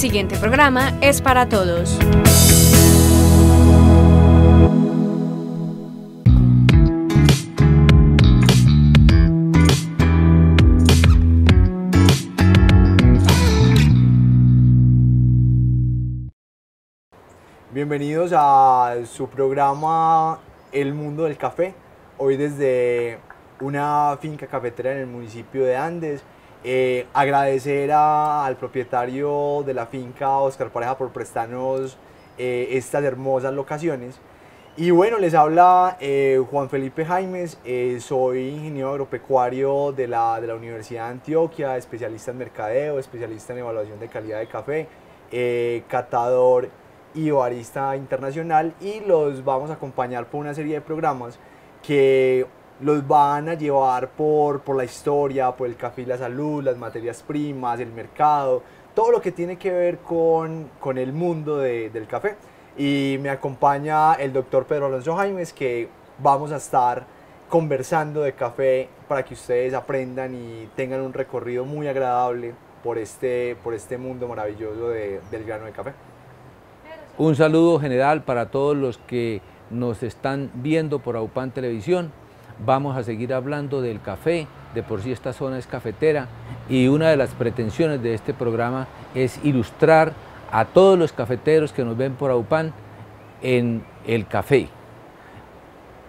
siguiente programa es para todos. Bienvenidos a su programa El Mundo del Café, hoy desde una finca cafetera en el municipio de Andes. Agradecer al propietario de la finca, Oscar Pareja, por prestarnos estas hermosas locaciones. Y bueno, les habla Juan Felipe Jaimes, soy ingeniero agropecuario de la Universidad de Antioquia, especialista en mercadeo, especialista en evaluación de calidad de café, catador y barista internacional, y los vamos a acompañar por una serie de programas que los van a llevar por la historia, por el café y la salud, las materias primas, el mercado, todo lo que tiene que ver con el mundo del café. Y me acompaña el doctor Pedro Alonso Jaimes, que vamos a estar conversando de café para que ustedes aprendan y tengan un recorrido muy agradable por este mundo maravilloso del grano de café. Un saludo general para todos los que nos están viendo por AUPAN Televisión. Vamos a seguir hablando del café, de por sí esta zona es cafetera, y una de las pretensiones de este programa es ilustrar a todos los cafeteros que nos ven por AUPAN en el café.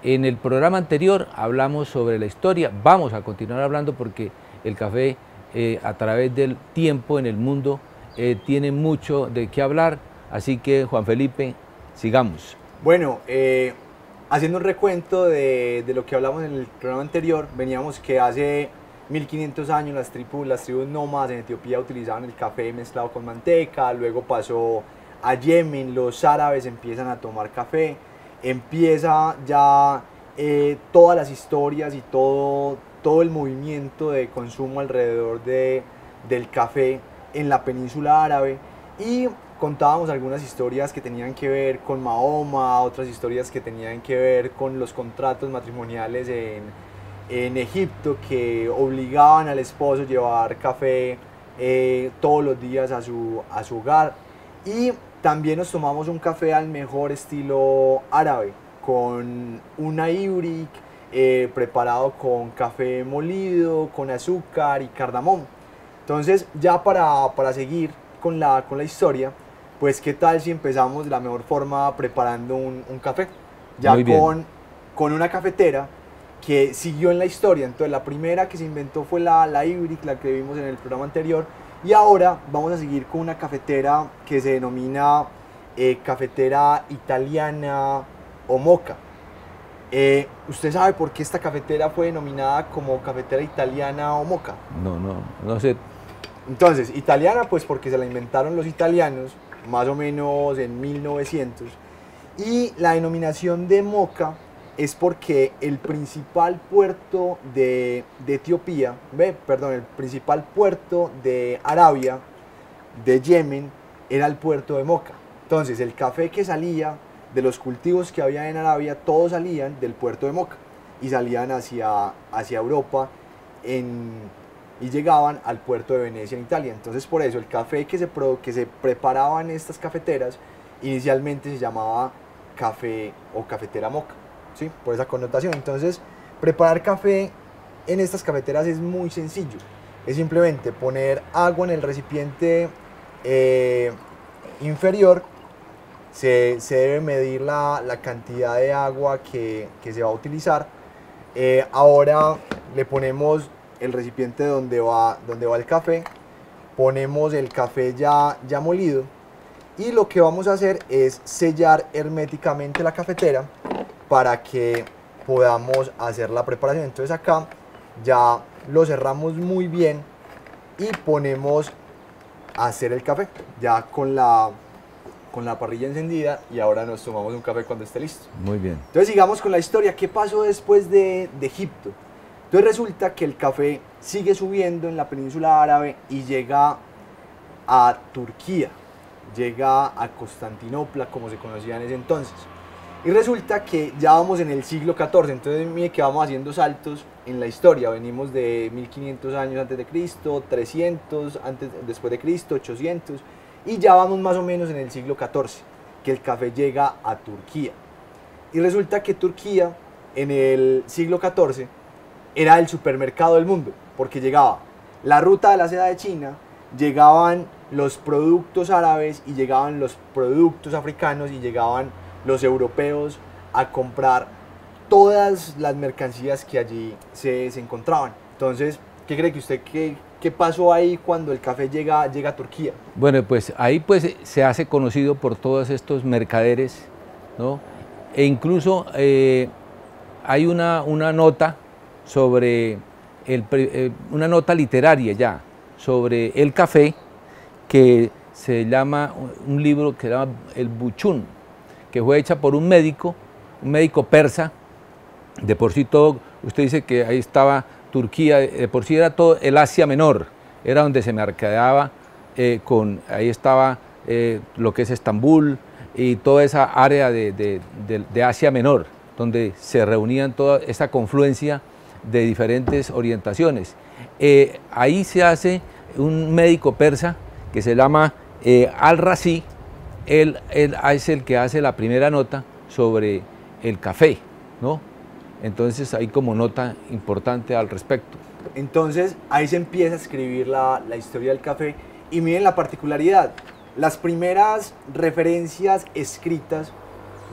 En el programa anterior hablamos sobre la historia, vamos a continuar hablando porque el café a través del tiempo en el mundo tiene mucho de qué hablar. Así que, Juan Felipe, sigamos. Bueno, haciendo un recuento de lo que hablamos en el programa anterior, veníamos que hace 1500 años las tribus nómadas en Etiopía utilizaban el café mezclado con manteca, luego pasó a Yemen, los árabes empiezan a tomar café, empieza ya todas las historias y todo el movimiento de consumo alrededor del café en la península árabe, y contábamos algunas historias que tenían que ver con Mahoma, otras historias que tenían que ver con los contratos matrimoniales en Egipto, que obligaban al esposo a llevar café todos los días a su hogar. Y también nos tomamos un café al mejor estilo árabe, con una ibrik preparado con café molido, con azúcar y cardamomo. Entonces, ya para seguir con la historia, pues qué tal si empezamos de la mejor forma preparando un café, ya con una cafetera que siguió en la historia. Entonces la primera que se inventó fue la ibrik, la que vimos en el programa anterior, y ahora vamos a seguir con una cafetera que se denomina cafetera italiana o moka. ¿Usted sabe por qué esta cafetera fue denominada como cafetera italiana o moka? No sé. Entonces, italiana pues porque se la inventaron los italianos más o menos en 1900, y la denominación de moka es porque el principal puerto de Etiopía, el principal puerto de Arabia, de Yemen, era el puerto de Moca. Entonces el café que salía de los cultivos que había en Arabia, todos salían del puerto de Moca y salían hacia Europa y llegaban al puerto de Venecia en Italia. Entonces por eso el café que se preparaba en estas cafeteras inicialmente se llamaba café o cafetera moka, ¿sí? Por esa connotación. Entonces preparar café en estas cafeteras es muy sencillo, es simplemente poner agua en el recipiente inferior, se debe medir la cantidad de agua que se va a utilizar. Ahora le ponemos el recipiente donde va el café, ponemos el café ya molido, y lo que vamos a hacer es sellar herméticamente la cafetera para que podamos hacer la preparación. Entonces acá ya lo cerramos muy bien y ponemos a hacer el café ya con la parrilla encendida, y ahora nos tomamos un café cuando esté listo. Muy bien. Entonces sigamos con la historia. ¿Qué pasó después de Egipto? Entonces resulta que el café sigue subiendo en la península árabe y llega a Turquía, llega a Constantinopla, como se conocía en ese entonces. Y resulta que ya vamos en el siglo XIV, entonces mire que vamos haciendo saltos en la historia. Venimos de 1500 años antes de Cristo, 300 después de Cristo, 800, Y ya vamos más o menos en el siglo XIV, que el café llega a Turquía. Y resulta que Turquía en el siglo XIV era el supermercado del mundo, porque llegaba la ruta de la seda de China, llegaban los productos árabes y llegaban los productos africanos y llegaban los europeos a comprar todas las mercancías que allí se encontraban. Entonces, ¿qué cree que usted qué pasó ahí cuando el café llega a Turquía? Bueno, pues ahí pues se hace conocido por todos estos mercaderes, ¿no? E incluso hay una nota sobre una nota literaria ya sobre el café, que se llama, un libro que se llama El Buchún, que fue hecha por un médico persa. De por sí todo, usted dice que ahí estaba Turquía, de por sí era todo el Asia Menor, era donde se mercadeaba, ahí estaba lo que es Estambul y toda esa área de Asia Menor, donde se reunían toda esa confluencia de diferentes orientaciones. Ahí se hace un médico persa que se llama Al-Razi. Él es el que hace la primera nota sobre el café, ¿no? Entonces hay como nota importante al respecto. Entonces ahí se empieza a escribir la historia del café, y miren la particularidad, las primeras referencias escritas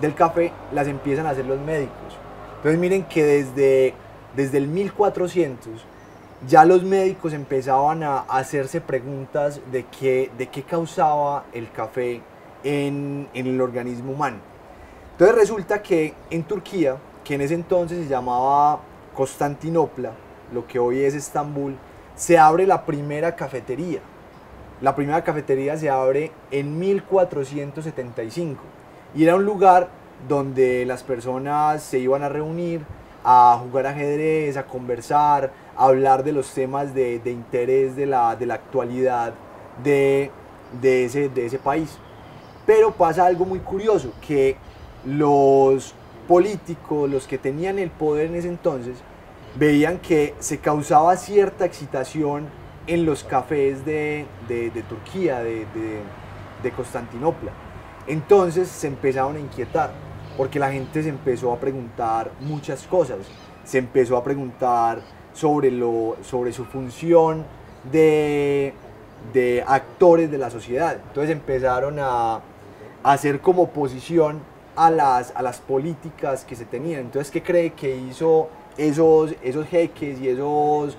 del café las empiezan a hacer los médicos. Entonces miren que desde el 1400 ya los médicos empezaban a hacerse preguntas de qué causaba el café en el organismo humano. Entonces resulta que en Turquía, que en ese entonces se llamaba Constantinopla, lo que hoy es Estambul, se abre la primera cafetería. La primera cafetería se abre en 1475 y era un lugar donde las personas se iban a reunir, a jugar ajedrez, a conversar, a hablar de los temas de interés de la actualidad de ese país. Pero pasa algo muy curioso, que los políticos, los que tenían el poder en ese entonces, veían que se causaba cierta excitación en los cafés de Turquía, de Constantinopla. Entonces se empezaron a inquietar, porque la gente se empezó a preguntar muchas cosas. Se empezó a preguntar sobre su función de actores de la sociedad. Entonces empezaron a hacer como oposición a las políticas que se tenían. Entonces, ¿qué cree que hizo esos jeques y esos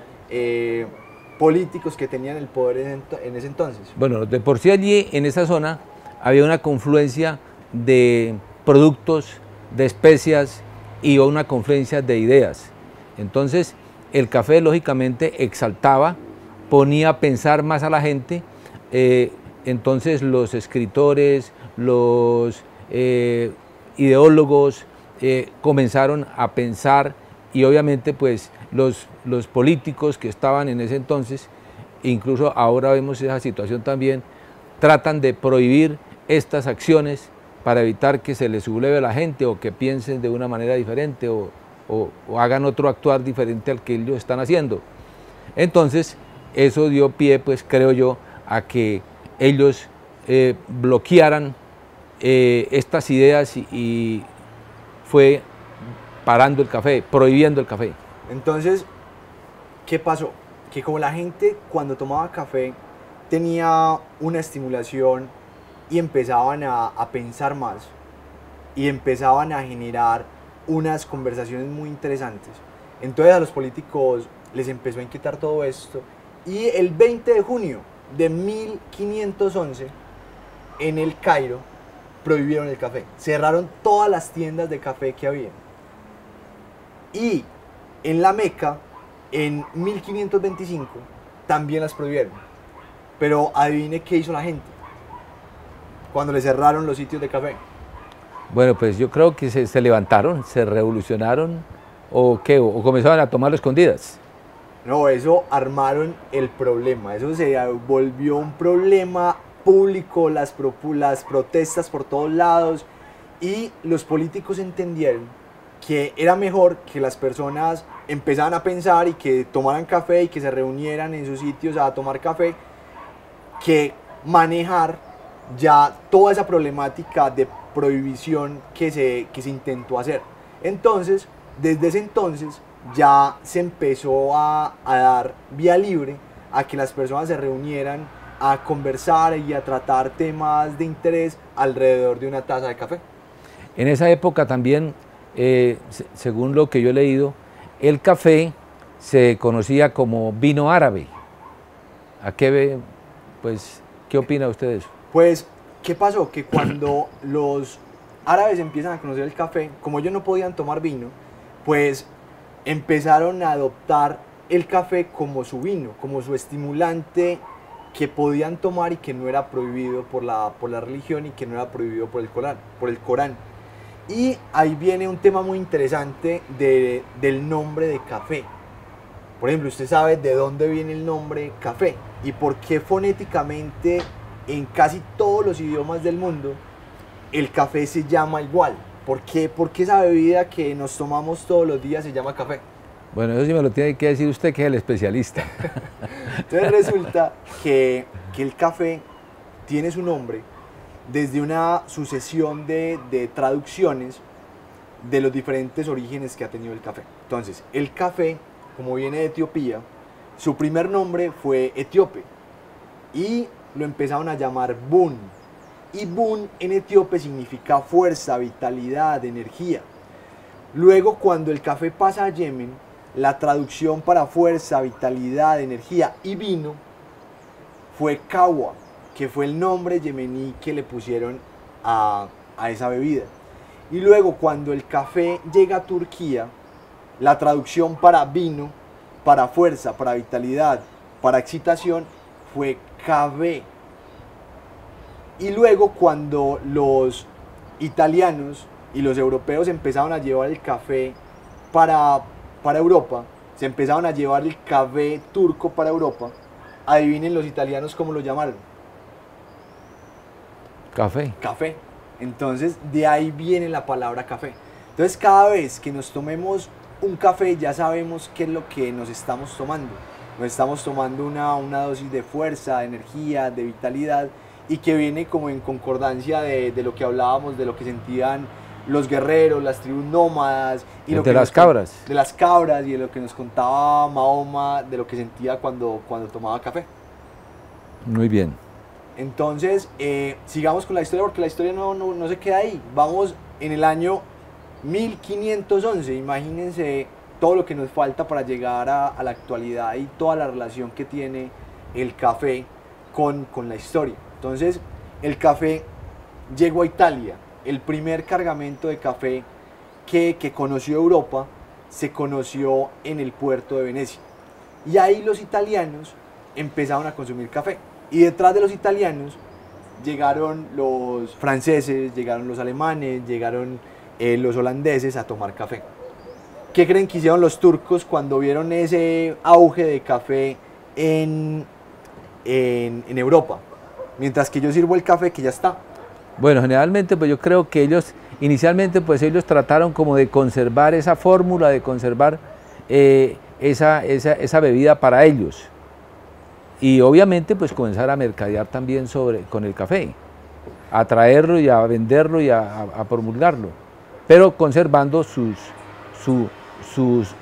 políticos que tenían el poder en ese entonces? Bueno, de por sí allí en esa zona había una confluencia de productos, de especias y una confluencia de ideas. Entonces el café lógicamente exaltaba, ponía a pensar más a la gente. Entonces los escritores, los ideólogos comenzaron a pensar, y obviamente pues los políticos que estaban en ese entonces, incluso ahora vemos esa situación también, tratan de prohibir estas acciones para evitar que se les subleve a la gente o que piensen de una manera diferente o hagan otro actuar diferente al que ellos están haciendo. Entonces eso dio pie, pues creo yo, a que ellos bloquearan estas ideas y fue parando el café, prohibiendo el café. Entonces, ¿qué pasó? Que como la gente cuando tomaba café tenía una estimulación y empezaban a pensar más y empezaban a generar unas conversaciones muy interesantes, entonces a los políticos les empezó a inquietar todo esto, y el 20 de junio de 1511 en el Cairo prohibieron el café, cerraron todas las tiendas de café que había. Y en la Meca, en 1525, también las prohibieron. Pero adivine qué hizo la gente cuando le cerraron los sitios de café. Bueno, pues yo creo que se levantaron, se revolucionaron, o qué, o comenzaron a tomarlo escondidas. No, eso armaron el problema, eso se volvió un problema público, las protestas por todos lados, y los políticos entendieron que era mejor que las personas empezaran a pensar y que tomaran café y que se reunieran en sus sitios a tomar café, que manejar ya toda esa problemática de prohibición que se intentó hacer. Entonces, desde ese entonces ya se empezó a dar vía libre a que las personas se reunieran a conversar y a tratar temas de interés alrededor de una taza de café. En esa época también, según lo que yo he leído, el café se conocía como vino árabe. ¿Qué opina usted de eso? Pues, ¿qué pasó? Que cuando los árabes empiezan a conocer el café, como ellos no podían tomar vino, pues empezaron a adoptar el café como su vino, como su estimulante que podían tomar y que no era prohibido por la religión y que no era prohibido por el Corán. Y ahí viene un tema muy interesante del nombre de café. Por ejemplo, usted sabe de dónde viene el nombre café y por qué fonéticamente en casi todos los idiomas del mundo el café se llama igual. ¿Por qué esa bebida que nos tomamos todos los días se llama café? Bueno, eso sí me lo tiene que decir usted, que es el especialista. Entonces resulta que el café tiene su nombre desde una sucesión de traducciones de los diferentes orígenes que ha tenido el café. Entonces, el café, como viene de Etiopía, su primer nombre fue etíope y lo empezaron a llamar Bun. Y Bun en etíope significa fuerza, vitalidad, energía. Luego, cuando el café pasa a Yemen, la traducción para fuerza, vitalidad, energía y vino fue Kawa, que fue el nombre yemení que le pusieron a esa bebida. Y luego, cuando el café llega a Turquía, la traducción para vino, para fuerza, para vitalidad, para excitación fue Kaveh. Y luego, cuando los italianos y los europeos empezaron a llevar el café para Europa, se empezaron a llevar el café turco para Europa, adivinen los italianos cómo lo llamaron. Café. Café. Entonces, de ahí viene la palabra café. Entonces, cada vez que nos tomemos un café, ya sabemos qué es lo que nos estamos tomando. Nos estamos tomando una dosis de fuerza, de energía, de vitalidad, y que viene como en concordancia de lo que hablábamos, de lo que sentían los guerreros, las tribus nómadas. Y de las cabras. De las cabras y de lo que nos contaba Mahoma, de lo que sentía cuando tomaba café. Muy bien. Entonces, sigamos con la historia, porque la historia no se queda ahí. Vamos en el año 1511, imagínense todo lo que nos falta para llegar a la actualidad y toda la relación que tiene el café con la historia. Entonces, el café llegó a Italia. El primer cargamento de café que conoció Europa se conoció en el puerto de Venecia. Y ahí los italianos empezaron a consumir café. Y detrás de los italianos llegaron los franceses, llegaron los alemanes, llegaron los holandeses a tomar café. ¿Qué creen que hicieron los turcos cuando vieron ese auge de café en Europa? Mientras que yo sirvo el café que ya está. Bueno, generalmente pues yo creo que ellos, inicialmente pues ellos trataron como de conservar esa fórmula, de conservar esa bebida para ellos. Y obviamente pues comenzar a mercadear también con el café, a traerlo y a venderlo y a promulgarlo, pero conservando sus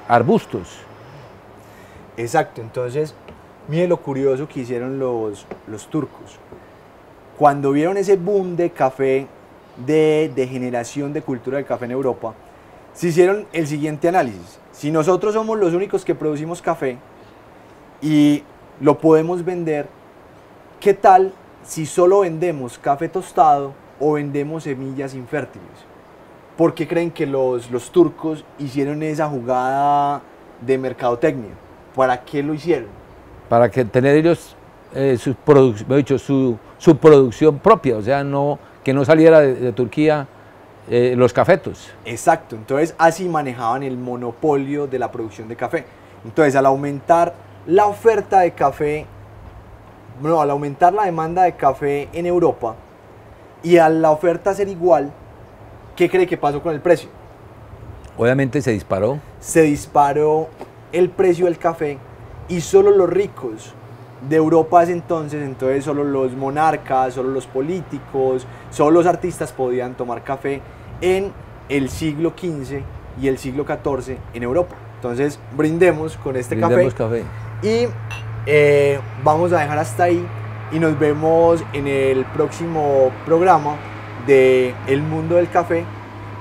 arbustos. Exacto, entonces mire lo curioso que hicieron los turcos. Cuando vieron ese boom de café, de generación de cultura del café en Europa, se hicieron el siguiente análisis. Si nosotros somos los únicos que producimos café y lo podemos vender, ¿qué tal si solo vendemos café tostado o vendemos semillas infértiles? ¿Por qué creen que los turcos hicieron esa jugada de mercadotecnia? ¿Para qué lo hicieron? Para que tener ellos su producción propia, o sea, que no saliera de Turquía los cafetos. Exacto, entonces así manejaban el monopolio de la producción de café. Entonces, al aumentar la oferta de café, al aumentar la demanda de café en Europa y a la oferta ser igual, ¿qué cree que pasó con el precio? Obviamente se disparó. Se disparó el precio del café y solo los ricos de Europa ese entonces solo los monarcas, solo los políticos, solo los artistas podían tomar café en el siglo XV y el siglo XIV en Europa. Entonces brindemos con este café. Y vamos a dejar hasta ahí y nos vemos en el próximo programa de El Mundo del Café.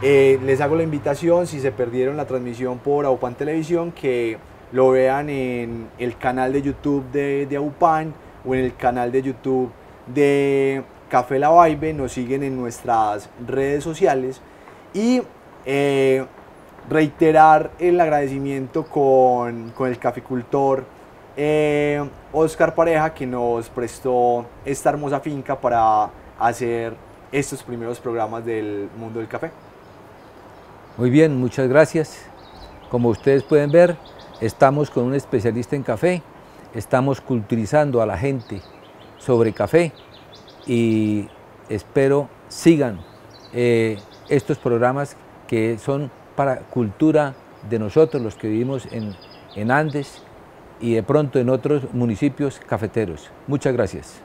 Les hago la invitación, si se perdieron la transmisión por Aupan Televisión, que lo vean en el canal de YouTube de Aupan o en el canal de YouTube de Café La Vibe. Nos siguen en nuestras redes sociales y reiterar el agradecimiento con el caficultor Oscar Pareja, que nos prestó esta hermosa finca para hacer estos primeros programas del Mundo del Café. Muy bien, muchas gracias. Como ustedes pueden ver, estamos con un especialista en café, estamos culturizando a la gente sobre café y espero sigan estos programas que son para cultura de nosotros, los que vivimos en Andes y de pronto en otros municipios cafeteros. Muchas gracias.